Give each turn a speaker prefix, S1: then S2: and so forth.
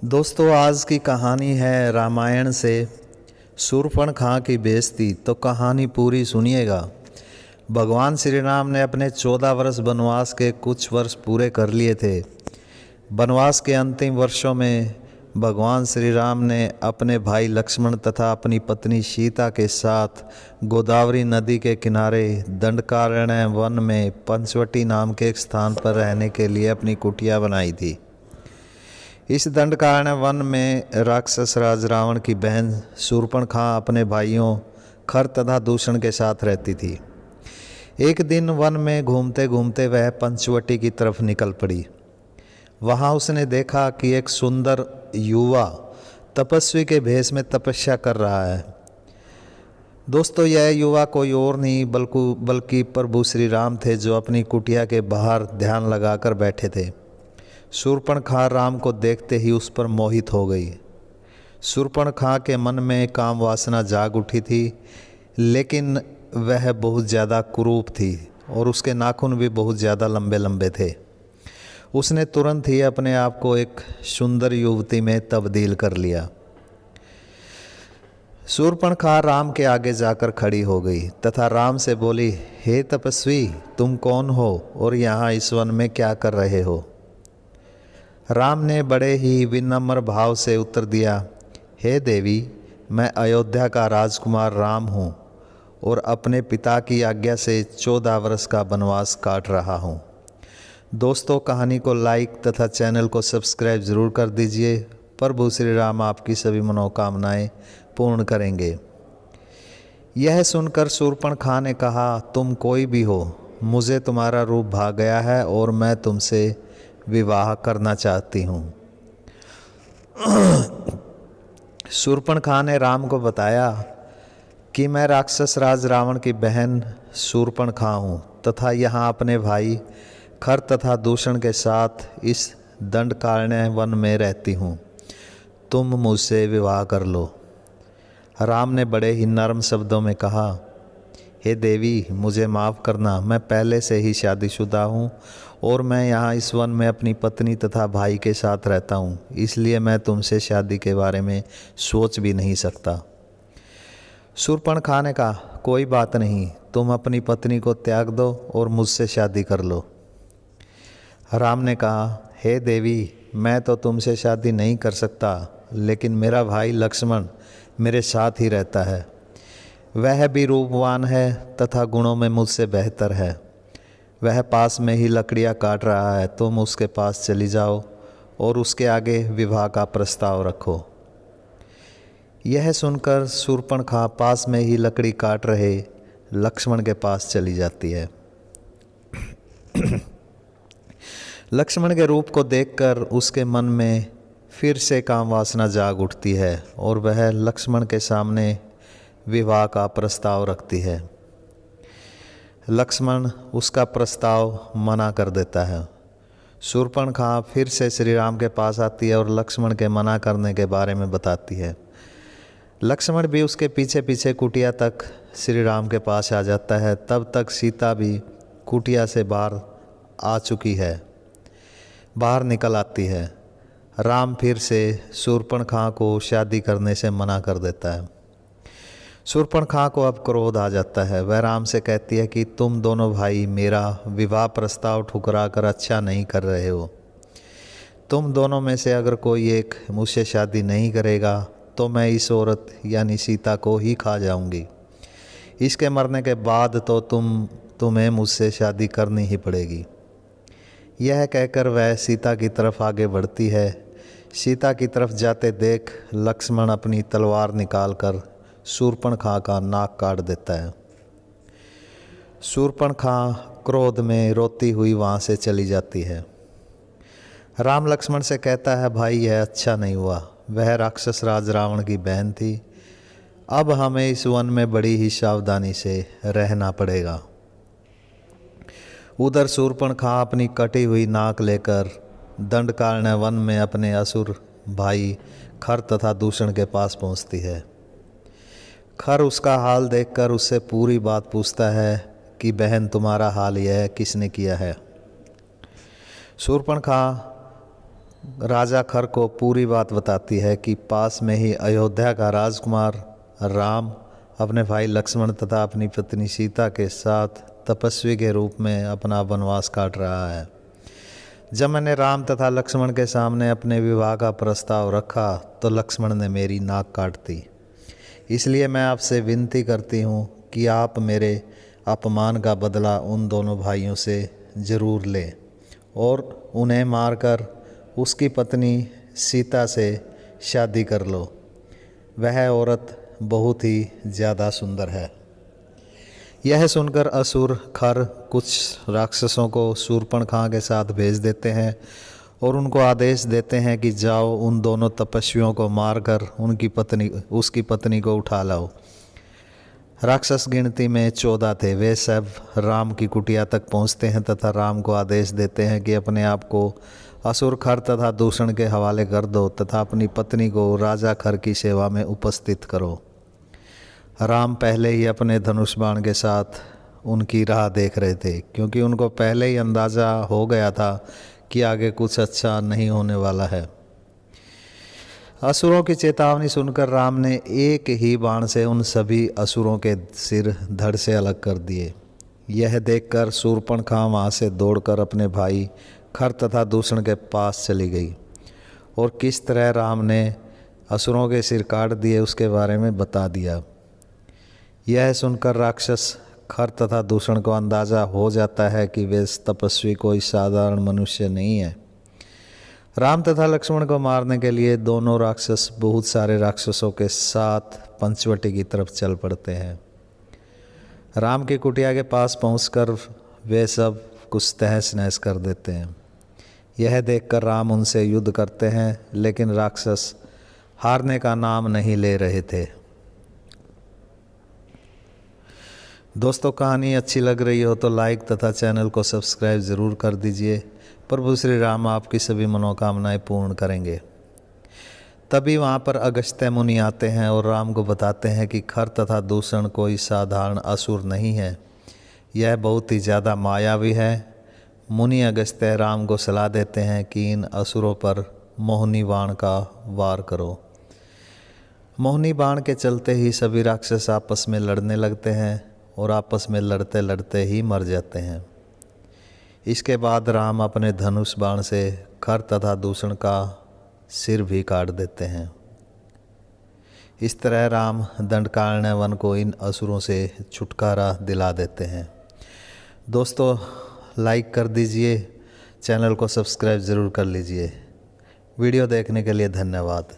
S1: दोस्तों, आज की कहानी है रामायण से शूर्पणखा की बेइज्जती। तो कहानी पूरी सुनिएगा। भगवान श्री राम ने अपने 14 वर्ष वनवास के कुछ वर्ष पूरे कर लिए थे। वनवास के अंतिम वर्षों में भगवान श्री राम ने अपने भाई लक्ष्मण तथा अपनी पत्नी सीता के साथ गोदावरी नदी के किनारे दंडकारण्य वन में पंचवटी नाम के एक स्थान पर रहने के लिए अपनी कुटिया बनाई थी। इस दंडकारण्य वन में राक्षस राज रावण की बहन शूर्पणखा अपने भाइयों खर तथा दूषण के साथ रहती थी। एक दिन वन में घूमते घूमते वह पंचवटी की तरफ निकल पड़ी। वहाँ उसने देखा कि एक सुंदर युवा तपस्वी के भेष में तपस्या कर रहा है। दोस्तों, यह युवा कोई और नहीं बल्कि प्रभु श्री राम थे, जो अपनी कुटिया के बाहर ध्यान लगाकर बैठे थे। शूर्पणखा राम को देखते ही उस पर मोहित हो गई। शूर्पणखा के मन में काम वासना जाग उठी थी, लेकिन वह बहुत ज़्यादा कुरूप थी और उसके नाखून भी बहुत ज़्यादा लंबे लंबे थे। उसने तुरंत ही अपने आप को एक सुंदर युवती में तब्दील कर लिया। शूर्पणखा राम के आगे जाकर खड़ी हो गई तथा राम से बोली, हे तपस्वी, तुम कौन हो और यहाँ इस वन में क्या कर रहे हो? राम ने बड़े ही विनम्र भाव से उत्तर दिया, हे देवी, मैं अयोध्या का राजकुमार राम हूँ और अपने पिता की आज्ञा से 14 वर्ष का वनवास काट रहा हूँ। दोस्तों, कहानी को लाइक तथा चैनल को सब्सक्राइब ज़रूर कर दीजिए। प्रभु श्री राम आपकी सभी मनोकामनाएं पूर्ण करेंगे। यह सुनकर शूर्पणखा ने कहा, तुम कोई भी हो, मुझे तुम्हारा रूप भा गया है और मैं तुमसे विवाह करना चाहती हूँ। शूर्पणखा ने राम को बताया कि मैं राक्षस राज रावण की बहन शूर्पणखा हूँ तथा यहाँ अपने भाई खर तथा दूषण के साथ इस दंडकारण्य वन में रहती हूँ। तुम मुझसे विवाह कर लो। राम ने बड़े ही नर्म शब्दों में कहा, हे देवी, मुझे माफ़ करना, मैं पहले से ही शादीशुदा हूँ और मैं यहाँ इस वन में अपनी पत्नी तथा भाई के साथ रहता हूँ, इसलिए मैं तुमसे शादी के बारे में सोच भी नहीं सकता। शूर्पणखा ने कहा, कोई बात नहीं, तुम अपनी पत्नी को त्याग दो और मुझसे शादी कर लो। राम ने कहा, हे देवी, मैं तो तुमसे शादी नहीं कर सकता, लेकिन मेरा भाई लक्ष्मण मेरे साथ ही रहता है। वह भी रूपवान है तथा गुणों में मुझसे बेहतर है। वह पास में ही लकड़ियाँ काट रहा है, तुम उसके पास चली जाओ और उसके आगे विवाह का प्रस्ताव रखो। यह सुनकर शूर्पणखा पास में ही लकड़ी काट रहे लक्ष्मण के पास चली जाती है। लक्ष्मण के रूप को देखकर उसके मन में फिर से काम वासना जाग उठती है और वह लक्ष्मण के सामने विवाह का प्रस्ताव रखती है। लक्ष्मण उसका प्रस्ताव मना कर देता है। शूर्पणखा फिर से श्री राम के पास आती है और लक्ष्मण के मना करने के बारे में बताती है। लक्ष्मण भी उसके पीछे पीछे कुटिया तक श्री राम के पास आ जाता है। तब तक सीता भी कुटिया से बाहर आ चुकी है, बाहर निकल आती है। राम फिर से शूर्पणखा को शादी करने से मना कर देता है। शूर्पणखा को अब क्रोध आ जाता है। वह राम से कहती है कि तुम दोनों भाई मेरा विवाह प्रस्ताव ठुकरा कर अच्छा नहीं कर रहे हो। तुम दोनों में से अगर कोई एक मुझसे शादी नहीं करेगा तो मैं इस औरत यानी सीता को ही खा जाऊंगी। इसके मरने के बाद तो तुम्हें मुझसे शादी करनी ही पड़ेगी। यह कहकर वह सीता की तरफ आगे बढ़ती है। सीता की तरफ जाते देख लक्ष्मण अपनी तलवार निकालकर शूर्पणखा का नाक काट देता है। शूर्पणखा क्रोध में रोती हुई वहाँ से चली जाती है। राम लक्ष्मण से कहता है, भाई, यह अच्छा नहीं हुआ। वह राक्षस राज रावण की बहन थी। अब हमें इस वन में बड़ी ही सावधानी से रहना पड़ेगा। उधर शूर्पणखा अपनी कटी हुई नाक लेकर दंडकारण्य वन में अपने असुर भाई खर तथा दूषण के पास पहुंचती है। खर उसका हाल देखकर उससे पूरी बात पूछता है कि बहन, तुम्हारा हाल यह किसने किया है? शूर्पणखा राजा खर को पूरी बात बताती है कि पास में ही अयोध्या का राजकुमार राम अपने भाई लक्ष्मण तथा अपनी पत्नी सीता के साथ तपस्वी के रूप में अपना वनवास काट रहा है। जब मैंने राम तथा लक्ष्मण के सामने अपने विवाह का प्रस्ताव रखा तो लक्ष्मण ने मेरी नाक काट दी। इसलिए मैं आपसे विनती करती हूँ कि आप मेरे अपमान का बदला उन दोनों भाइयों से ज़रूर लें और उन्हें मारकर उसकी पत्नी सीता से शादी कर लो। वह औरत बहुत ही ज़्यादा सुंदर है। यह सुनकर असुर खर कुछ राक्षसों को शूर्पणखा के साथ भेज देते हैं और उनको आदेश देते हैं कि जाओ उन दोनों तपस्वियों को मारकर उसकी पत्नी को उठा लाओ। राक्षस गिनती में 14 थे। वे सब राम की कुटिया तक पहुंचते हैं तथा राम को आदेश देते हैं कि अपने आप को असुर खर तथा दूषण के हवाले कर दो तथा अपनी पत्नी को राजा खर की सेवा में उपस्थित करो। राम पहले ही अपने धनुष बाण के साथ उनकी राह देख रहे थे, क्योंकि उनको पहले ही अंदाज़ा हो गया था कि आगे कुछ अच्छा नहीं होने वाला है। असुरों की चेतावनी सुनकर राम ने एक ही बाण से उन सभी असुरों के सिर धड़ से अलग कर दिए। यह देखकर शूर्पणखा वहाँ से दौड़कर अपने भाई खर तथा दूषण के पास चली गई और किस तरह राम ने असुरों के सिर काट दिए उसके बारे में बता दिया। यह सुनकर राक्षस खर तथा दूषण को अंदाज़ा हो जाता है कि वे तपस्वी कोई साधारण मनुष्य नहीं है। राम तथा लक्ष्मण को मारने के लिए दोनों राक्षस बहुत सारे राक्षसों के साथ पंचवटी की तरफ चल पड़ते हैं। राम की कुटिया के पास पहुंचकर वे सब कुछ तहस नहस कर देते हैं। यह देखकर राम उनसे युद्ध करते हैं, लेकिन राक्षस हारने का नाम नहीं ले रहे थे। दोस्तों, कहानी अच्छी लग रही हो तो लाइक तथा चैनल को सब्सक्राइब ज़रूर कर दीजिए। प्रभु श्री राम आपकी सभी मनोकामनाएं पूर्ण करेंगे। तभी वहाँ पर अगस्त्य मुनि आते हैं और राम को बताते हैं कि खर तथा दूषण कोई साधारण असुर नहीं है, यह बहुत ही ज़्यादा मायावी है। मुनि अगस्त्य राम को सलाह देते हैं कि इन असुरों पर मोहिनी बाण का वार करो। मोहिनी बाण के चलते ही सभी राक्षस आपस में लड़ने लगते हैं और आपस में लड़ते लड़ते ही मर जाते हैं। इसके बाद राम अपने धनुष बाण से खर तथा दूषण का सिर भी काट देते हैं। इस तरह राम दंडकारण्य वन को इन असुरों से छुटकारा दिला देते हैं। दोस्तों, लाइक कर दीजिए, चैनल को सब्सक्राइब ज़रूर कर लीजिए। वीडियो देखने के लिए धन्यवाद।